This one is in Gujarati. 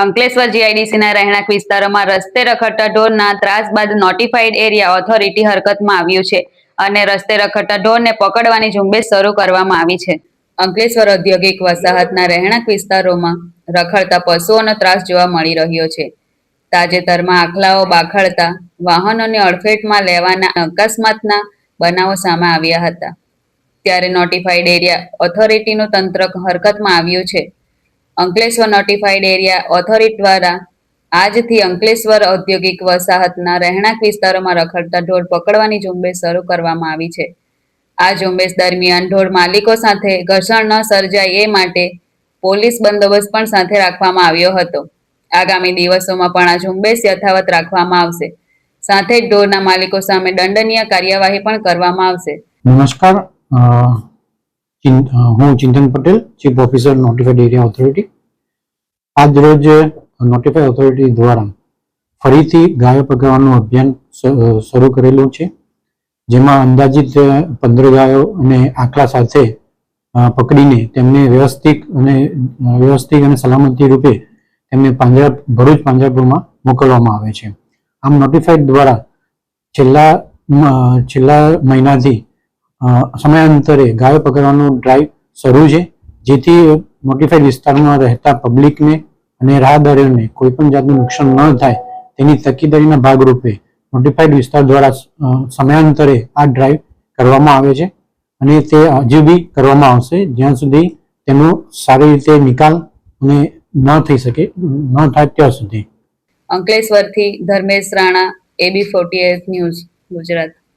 અંકલેશ્વર જીઆઈડીસીના રહેણાંક વિસ્તારોમાં રસ્તે રખડતા ઢોરના ત્રાસ બાદ નોટિફાઈડ એરિયા ઓથોરિટી હરકતમાં આવ્યું છે અને રસ્તે રખડતા ઢોરને પકડવાની ઝુંબેશ શરૂ કરવામાં આવી છે. અંકલેશ્વર ઔદ્યોગિક વસાહતના રહેણાંક વિસ્તારોમાં રખડતા પશુઓનો ત્રાસ જોવા મળી રહ્યો છે. તાજેતરમાં આખલાઓ બાખડતા વાહનોને અડફેટમાં લેવાના અકસ્માતના બનાવો સામે આવ્યા હતા. ત્યારે નોટિફાઈડ એરિયા ઓથોરિટીનું તંત્ર હરકતમાં આવ્યું છે. અંકલેશ્વર નોટિફાઈડ એરિયા ઓથોરિટી દ્વારા આજથી અંકલેશ્વર ઔદ્યોગિક વસાહતના રહેણાંક વિસ્તારોમાં રખડતા ઢોર પકડવાની ઝુંબેશ શરૂ કરવામાં આવી છે. આ ઝુંબેશ દરમિયાન ઢોર માલિકો સાથે ઘર્ષણ ન સર્જાય એ માટે પોલીસ બંદોબસ્ત પણ સાથે રાખવામાં આવ્યો હતો. આગામી દિવસોમાં પણ આ ઝુંબેશ યથાવત રાખવામાં આવશે. સાથે જ ઢોરના માલિકો સામે દંડનીય કાર્યવાહી પણ કરવામાં આવશે. નમસ્કાર, હું Chintan Patel, chief officer notified area authority. આજ રોજ નોટિફાઈડ ઓથોરિટી દ્વારા ફરીથી ગાયો પકડવાનું અભિયાન શરૂ કરેલું છે, જેમાં અંદાજિત 15 ગાયો અને આખલા સાથે પકડીને તેમને વ્યવસ્થિત અને સલામતી રૂપે તેમને ભરૂચ પાંજરાપોળમાં મોકલવામાં આવે છે. આમ નોટિફાઈડ દ્વારા છેલ્લા મહિનાથી સમયાંતરે ગાયો પકડવાનું ડ્રાઈવ શરૂ છે, જેથી નોટિફાઈડ વિસ્તારમાં રહેતા પબ્લિકને અને રાહદારીઓને કોઈ પણ જાતનું નુકસાન ન થાય તેની તકેદારીના ભાગરૂપે નોટિફાઈડ વિસ્તાર દ્વારા સમયાંતરે આ ડ્રાઈવ કરવામાં આવે છે અને તે હજુ બી કરવામાં આવશે જ્યાં સુધી તેનો સારી રીતે નિકાલ અને ન થાય ત્યાં સુધી. અંકલેશ્વરથી ધર્મેશ રાણા, AB48 ન્યૂઝ, ગુજરાત.